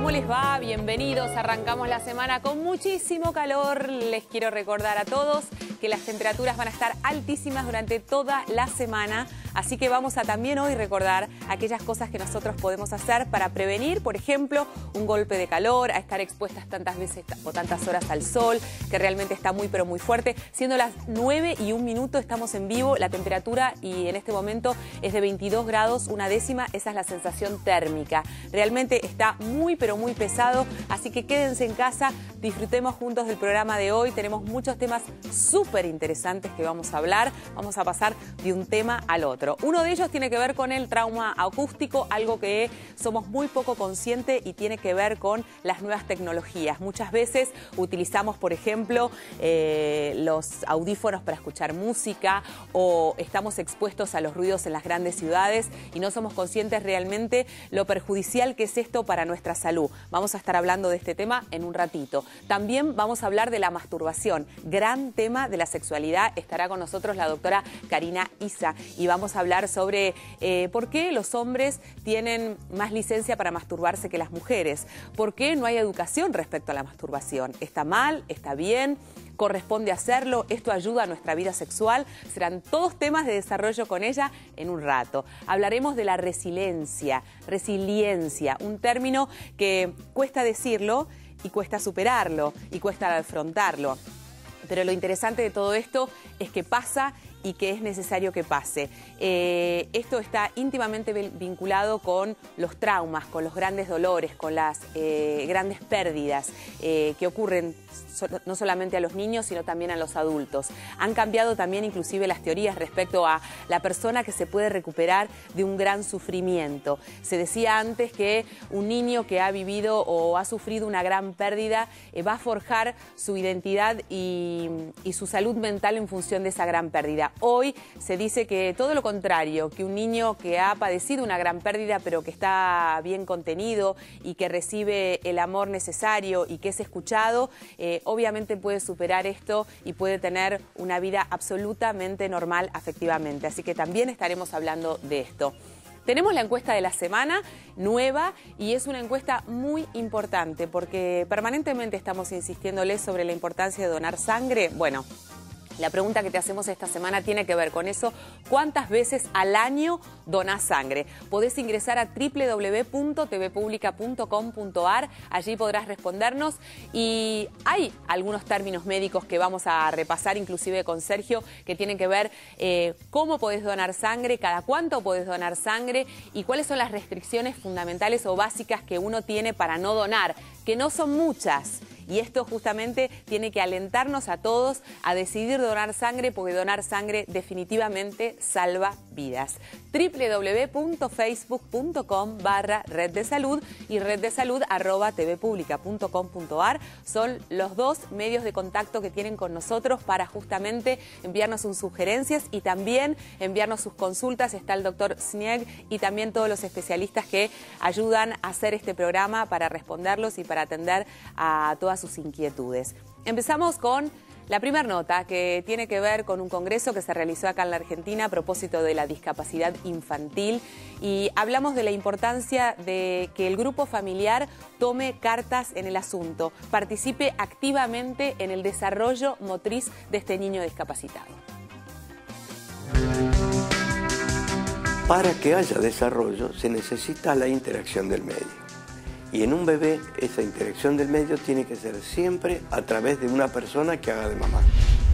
¿cómo les va? Bienvenidos. Arrancamos la semana con muchísimo calor. Les quiero recordar a todos que las temperaturas van a estar altísimas durante toda la semana. Así que vamos a también hoy recordar aquellas cosas que nosotros podemos hacer para prevenir, por ejemplo, un golpe de calor, a estar expuestas tantas veces o tantas horas al sol, que realmente está muy pero muy fuerte. Siendo las 9:01, estamos en vivo. La temperatura y en este momento es de 22 grados, una décima. Esa es la sensación térmica. Realmente está muy pero muy pesado, así que quédense en casa, disfrutemos juntos del programa de hoy. Tenemos muchos temas súper interesantes que vamos a hablar. Vamos a pasar de un tema al otro. Uno de ellos tiene que ver con el trauma acústico, algo que somos muy poco conscientes y tiene que ver con las nuevas tecnologías. Muchas veces utilizamos, por ejemplo, los audífonos para escuchar música o estamos expuestos a los ruidos en las grandes ciudades y no somos conscientes realmente lo perjudicial que es esto para nuestra salud. Vamos a estar hablando de este tema en un ratito. También vamos a hablar de la masturbación, gran tema de la sexualidad. Estará con nosotros la doctora Karina Isa y vamos a hablar sobre por qué los hombres tienen más licencia para masturbarse que las mujeres. ¿Por qué no hay educación respecto a la masturbación? ¿Está mal? ¿Está bien? ¿Corresponde hacerlo? ¿Esto ayuda a nuestra vida sexual? Serán todos temas de desarrollo con ella en un rato. Hablaremos de la resiliencia, un término que cuesta decirlo y cuesta superarlo y cuesta afrontarlo. Pero lo interesante de todo esto es que pasa y que es necesario que pase. Esto está íntimamente vinculado con los traumas, con los grandes dolores, con las grandes pérdidas que ocurren no solamente a los niños, sino también a los adultos. Han cambiado también inclusive las teorías respecto a la persona que se puede recuperar de un gran sufrimiento. Se decía antes que un niño que ha vivido o ha sufrido una gran pérdida va a forjar su identidad y su salud mental en función de esa gran pérdida. Hoy se dice que todo lo contrario, que un niño que ha padecido una gran pérdida pero que está bien contenido y que recibe el amor necesario y que es escuchado, obviamente puede superar esto y puede tener una vida absolutamente normal afectivamente. Así que también estaremos hablando de esto. Tenemos la encuesta de la semana, nueva, y es una encuesta muy importante porque permanentemente estamos insistiéndoles sobre la importancia de donar sangre. Bueno, la pregunta que te hacemos esta semana tiene que ver con eso. ¿Cuántas veces al año donás sangre? Podés ingresar a www.tvpublica.com.ar. Allí podrás respondernos. Y hay algunos términos médicos que vamos a repasar, inclusive con Sergio, que tienen que ver cómo podés donar sangre, cada cuánto podés donar sangre y cuáles son las restricciones fundamentales o básicas que uno tiene para no donar, que no son muchas. Y esto justamente tiene que alentarnos a todos a decidir donar sangre, porque donar sangre definitivamente salva vidas. www.facebook.com/Red de Salud y reddesalud@tvpublica.com.ar son los dos medios de contacto que tienen con nosotros para justamente enviarnos sus sugerencias y también enviarnos sus consultas. Está el doctor Snieg y también todos los especialistas que ayudan a hacer este programa para responderlos y para atender a todas sus inquietudes. Empezamos con la primera nota, que tiene que ver con un congreso que se realizó acá en la Argentina a propósito de la discapacidad infantil y hablamos de la importancia de que el grupo familiar tome cartas en el asunto, participe activamente en el desarrollo motriz de este niño discapacitado. Para que haya desarrollo se necesita la interacción del medio. Y en un bebé esa interacción del medio tiene que ser siempre a través de una persona que haga de mamá.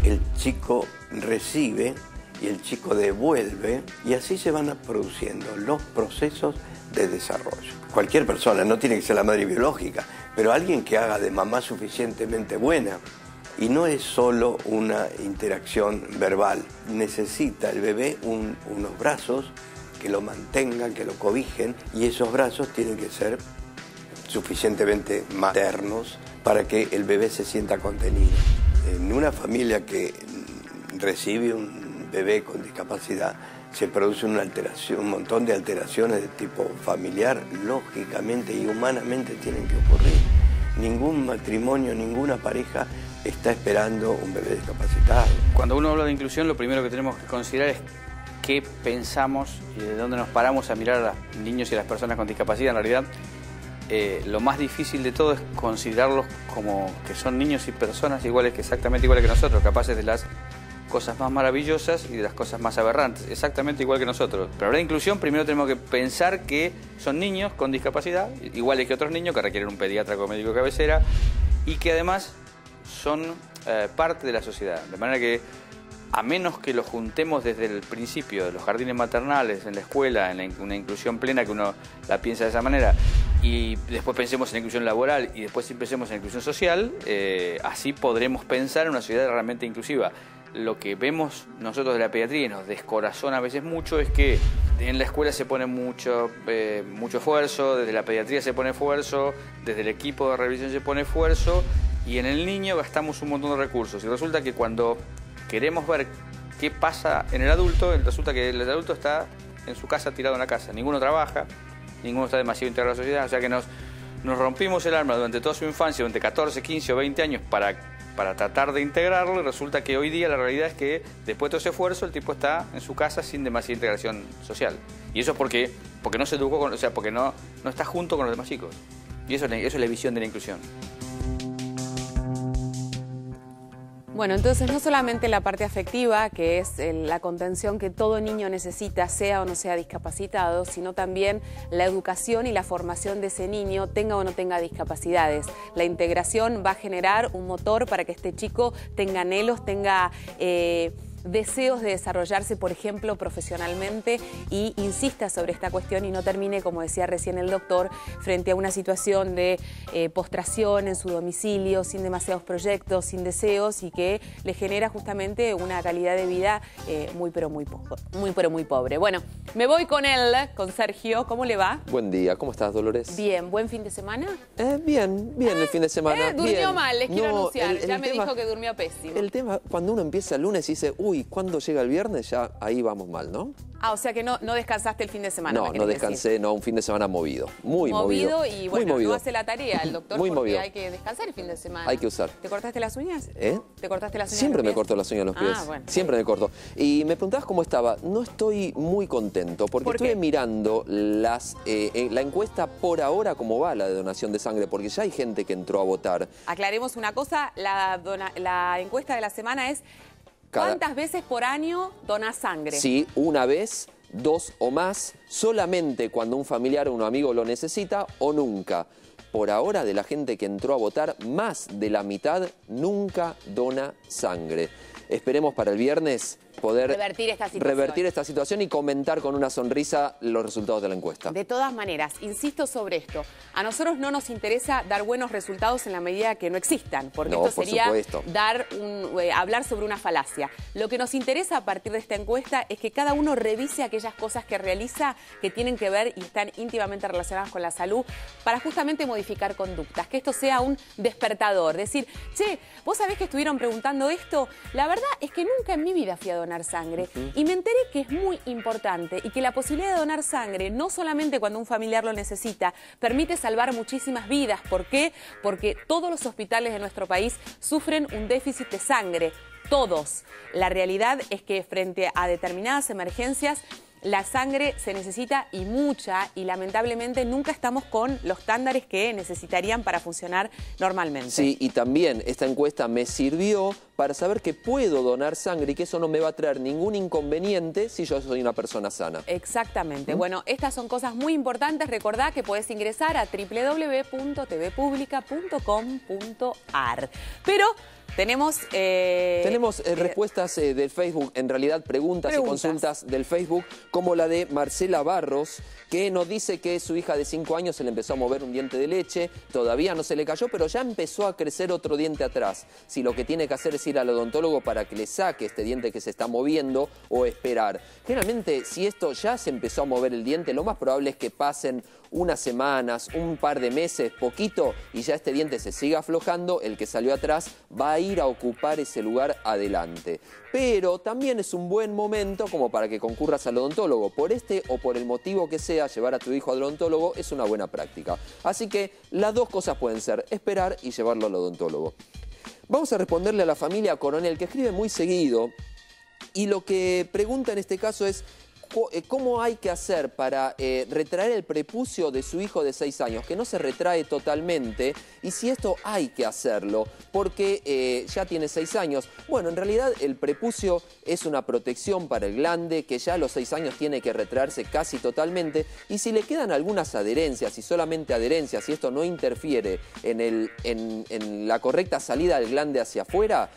El chico recibe y el chico devuelve y así se van produciendo los procesos de desarrollo. Cualquier persona, no tiene que ser la madre biológica, pero alguien que haga de mamá suficientemente buena. Y no es solo una interacción verbal, necesita el bebé unos brazos que lo mantengan, que lo cobijen, y esos brazos tienen que ser suficientemente maternos para que el bebé se sienta contenido. En una familia que recibe un bebé con discapacidad se produce una alteración, un montón de alteraciones de tipo familiar, lógicamente y humanamente tienen que ocurrir. Ningún matrimonio, ninguna pareja está esperando un bebé discapacitado. Cuando uno habla de inclusión, lo primero que tenemos que considerar es qué pensamos y de dónde nos paramos a mirar a los niños y a las personas con discapacidad. En realidad, lo más difícil de todo es considerarlos como que son niños y personas exactamente iguales que nosotros, capaces de las cosas más maravillosas y de las cosas más aberrantes, exactamente igual que nosotros. Pero hablar de inclusión, primero tenemos que pensar que son niños con discapacidad, iguales que otros niños, que requieren un pediatra como médico de cabecera, y que además son parte de la sociedad. De manera que, a menos que los juntemos desde el principio, de los jardines maternales, en la escuela, en una inclusión plena, que uno la piensa de esa manera, y después pensemos en la inclusión laboral y después pensemos en la inclusión social, así podremos pensar en una sociedad realmente inclusiva. Lo que vemos nosotros de la pediatría y nos descorazona a veces mucho es que en la escuela se pone mucho esfuerzo, desde la pediatría se pone esfuerzo, desde el equipo de revisión se pone esfuerzo, y en el niño gastamos un montón de recursos. Y resulta que cuando queremos ver qué pasa en el adulto, resulta que el adulto está en su casa, tirado en la casa. Ninguno trabaja, ninguno está demasiado integrado a la sociedad. O sea que nos rompimos el alma durante toda su infancia, durante 14, 15 o 20 años para tratar de integrarlo, y resulta que hoy día la realidad es que después de todo ese esfuerzo el tipo está en su casa sin demasiada integración social. Y eso es porque no se educó, porque no está junto con los demás chicos. Y eso es la visión de la inclusión. Bueno, entonces no solamente la parte afectiva, que es la contención que todo niño necesita, sea o no sea discapacitado, sino también la educación y la formación de ese niño, tenga o no tenga discapacidades. La integración va a generar un motor para que este chico tenga anhelos, tenga deseos de desarrollarse, por ejemplo, profesionalmente, y insista sobre esta cuestión y no termine, como decía recién el doctor, frente a una situación de postración en su domicilio, sin demasiados proyectos, sin deseos, y que le genera justamente una calidad de vida muy pero muy pobre. Bueno, me voy con Sergio. ¿Cómo le va? Buen día, ¿cómo estás, Dolores? Bien, ¿buen fin de semana? Bien el fin de semana. Durmió bien. mal, les quiero anunciar, ya me tema, dijo que durmió pésimo. El tema, cuando uno empieza el lunes y dice, uy, ¿cuándo llega el viernes? Ya ahí vamos mal, ¿no? Ah, o sea que no descansaste el fin de semana. No descansé, no, un fin de semana movido. Muy movido. Y bueno, no hace la tarea el doctor muy porque movido. hay que descansar el fin de semana. Hay que usar. ¿Te cortaste las uñas? ¿Te cortaste las uñas? Siempre me corto las uñas en los pies. Bueno. Siempre me corto. Y me preguntabas cómo estaba. No estoy muy contento porque estuve mirando la encuesta por ahora, cómo va la de donación de sangre, porque ya hay gente que entró a votar. Aclaremos una cosa, la encuesta de la semana es ¿cuántas veces por año donás sangre? Sí, una vez, 2 o más, solamente cuando un familiar o un amigo lo necesita, o nunca. Por ahora, de la gente que entró a votar, más de la mitad nunca dona sangre. Esperemos para el viernes poder revertir esta situación y comentar con una sonrisa los resultados de la encuesta. De todas maneras, insisto sobre esto, a nosotros no nos interesa dar buenos resultados en la medida que no existan, porque esto sería hablar sobre una falacia. Lo que nos interesa a partir de esta encuesta es que cada uno revise aquellas cosas que realiza que tienen que ver y están íntimamente relacionadas con la salud, para justamente modificar conductas, que esto sea un despertador, decir, che, ¿vos sabés que estuvieron preguntando esto? La verdad es que nunca en mi vida fui a donar sangre y me enteré que es muy importante y que la posibilidad de donar sangre, no solamente cuando un familiar lo necesita, permite salvar muchísimas vidas. ¿Por qué? Porque todos los hospitales de nuestro país sufren un déficit de sangre, todos. La realidad es que frente a determinadas emergencias, la sangre se necesita y mucha, y lamentablemente nunca estamos con los estándares que necesitarían para funcionar normalmente. Sí, y también esta encuesta me sirvió para saber que puedo donar sangre y que eso no me va a traer ningún inconveniente si yo soy una persona sana. Exactamente. Bueno, estas son cosas muy importantes. Recordá que podés ingresar a www.tvpublica.com.ar. Pero tenemos respuestas del Facebook, en realidad preguntas y consultas del Facebook, como la de Marcela Barros, que nos dice que su hija de 5 años se le empezó a mover un diente de leche, todavía no se le cayó, pero ya empezó a crecer otro diente atrás. Si lo que tiene que hacer es ir al odontólogo para que le saque este diente que se está moviendo o esperar. Generalmente, si esto ya se empezó a mover el diente, lo más probable es que pasen unas semanas, un par de meses, poquito, y ya este diente se siga aflojando, el que salió atrás va a ir a ocupar ese lugar adelante. Pero también es un buen momento como para que concurras al odontólogo. Por este o por el motivo que sea, llevar a tu hijo al odontólogo es una buena práctica. Así que las dos cosas pueden ser esperar y llevarlo al odontólogo. Vamos a responderle a la familia Coronel, que escribe muy seguido, y lo que pregunta en este caso es: ¿cómo hay que hacer para retraer el prepucio de su hijo de 6 años? Que no se retrae totalmente, y si esto hay que hacerlo, porque ya tiene 6 años. Bueno, en realidad el prepucio es una protección para el glande, que ya a los 6 años tiene que retraerse casi totalmente, y si le quedan algunas adherencias, y solamente adherencias, y esto no interfiere en la correcta salida del glande hacia afuera,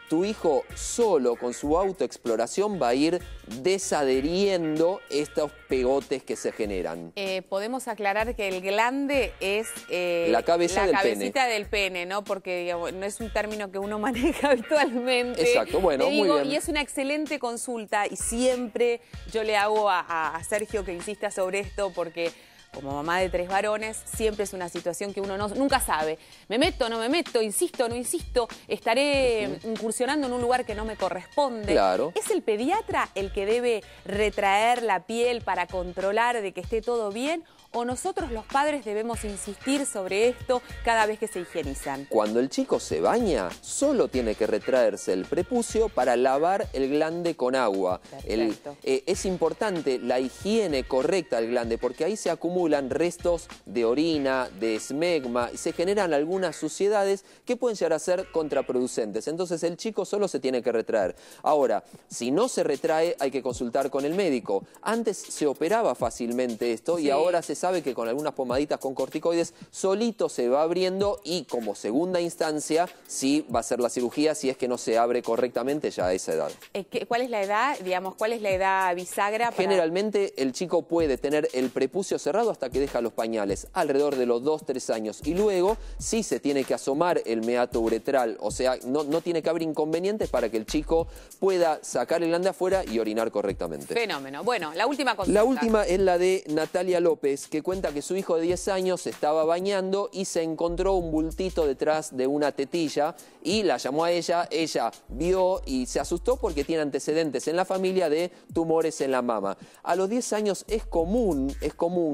tu hijo solo con su autoexploración va a ir desadheriendo estos pegotes que se generan. Podemos aclarar que el glande es la cabecita del pene, ¿no? Porque digamos, no es un término que uno maneja habitualmente. Exacto, bueno, muy bien. Y es una excelente consulta, y siempre yo le hago a Sergio que insista sobre esto, porque como mamá de 3 varones, siempre es una situación que uno nunca sabe. ¿Me meto, no me meto? ¿Insisto, no insisto? ¿Estaré incursionando en un lugar que no me corresponde? Claro. ¿Es el pediatra el que debe retraer la piel para controlar de que esté todo bien? ¿O nosotros los padres debemos insistir sobre esto cada vez que se higienizan? Cuando el chico se baña, solo tiene que retraerse el prepucio para lavar el glande con agua. Es importante la higiene correcta del glande, porque ahí se acumulan restos de orina, de esmegma, y se generan algunas suciedades que pueden llegar a ser contraproducentes. Entonces el chico solo se tiene que retraer. Ahora, si no se retrae, hay que consultar con el médico. Antes se operaba fácilmente esto, y ahora se sabe que con algunas pomaditas con corticoides solito se va abriendo, y como segunda instancia sí va a ser la cirugía si es que no se abre correctamente ya a esa edad. ¿Cuál es la edad, digamos, cuál es la edad bisagra? Generalmente el chico puede tener el prepucio cerrado hasta que deja los pañales, alrededor de los 2-3 años, y luego sí se tiene que asomar el meato uretral, o sea, no tiene que haber inconvenientes para que el chico pueda sacar el glande afuera y orinar correctamente. Fenómeno. Bueno, la última consulta. La última es la de Natalia López, que cuenta que su hijo de 10 años se estaba bañando y se encontró un bultito detrás de una tetilla y la llamó a ella vio y se asustó porque tiene antecedentes en la familia de tumores en la mama. A los 10 años es común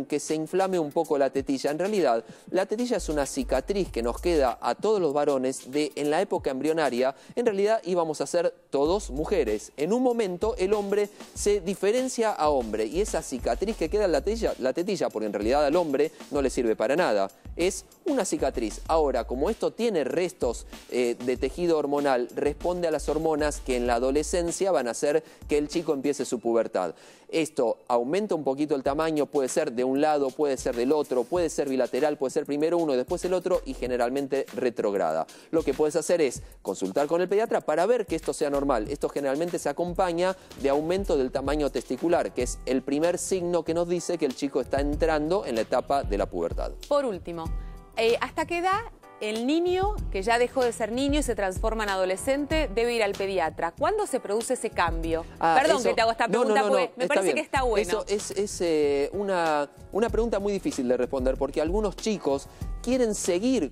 que se inflame un poco la tetilla. En realidad, la tetilla es una cicatriz que nos queda a todos los varones en la época embrionaria. En realidad íbamos a ser todos mujeres. En un momento el hombre se diferencia a hombre, y esa cicatriz que queda en la tetilla, porque en realidad al hombre no le sirve para nada, es una cicatriz. Ahora, como esto tiene restos de tejido hormonal, responde a las hormonas que en la adolescencia van a hacer que el chico empiece su pubertad. Esto aumenta un poquito el tamaño, puede ser de un lado, puede ser del otro, puede ser bilateral, puede ser primero uno y después el otro, y generalmente retrograda. Lo que puedes hacer es consultar con el pediatra para ver que esto sea normal. Esto generalmente se acompaña de aumento del tamaño testicular, que es el primer signo que nos dice que el chico está entrando en la etapa de la pubertad. Por último, ¿hasta qué edad el niño, que ya dejó de ser niño y se transforma en adolescente, debe ir al pediatra? ¿Cuándo se produce ese cambio? Perdón que te hago esta pregunta, porque me parece que está bueno. Eso es una pregunta muy difícil de responder, porque algunos chicos quieren seguir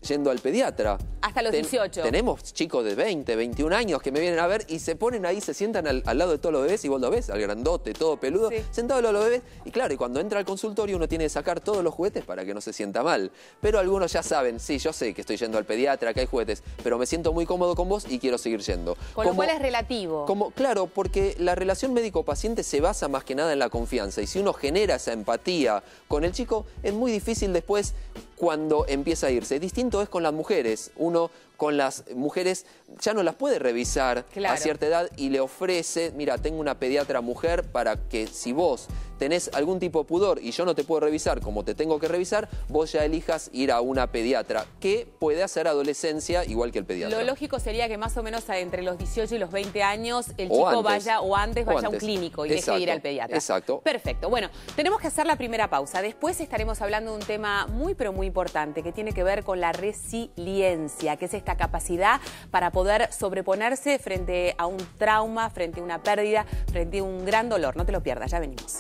yendo al pediatra. Hasta los 18. Tenemos chicos de 20, 21 años que me vienen a ver y se ponen ahí, se sientan al lado de todos los bebés, y vos lo ves, al grandote, todo peludo, sentado al lado de los bebés. Y claro, y cuando entra al consultorio uno tiene que sacar todos los juguetes para que no se sienta mal. Pero algunos ya saben, sí, yo sé que estoy yendo al pediatra, que hay juguetes, pero me siento muy cómodo con vos y quiero seguir yendo. Con lo cual es relativo. Claro, porque la relación médico-paciente se basa más que nada en la confianza. Y si uno genera esa empatía con el chico, es muy difícil después cuando empieza a irse. Distinto es con las mujeres. Uno con las mujeres ya no las puede revisar a cierta edad y le ofrece, mira, tengo una pediatra mujer para que si vos tenés algún tipo de pudor y yo no te puedo revisar como te tengo que revisar, vos ya elijas ir a una pediatra que puede hacer adolescencia igual que el pediatra. Lo lógico sería que más o menos entre los 18 y los 20 años el chico vaya a un clínico y deje de ir al pediatra. Exacto. Perfecto. Bueno, tenemos que hacer la primera pausa. Después estaremos hablando de un tema muy pero muy importante que tiene que ver con la resiliencia, que es esta capacidad para poder sobreponerse frente a un trauma, frente a una pérdida, frente a un gran dolor. No te lo pierdas, ya venimos.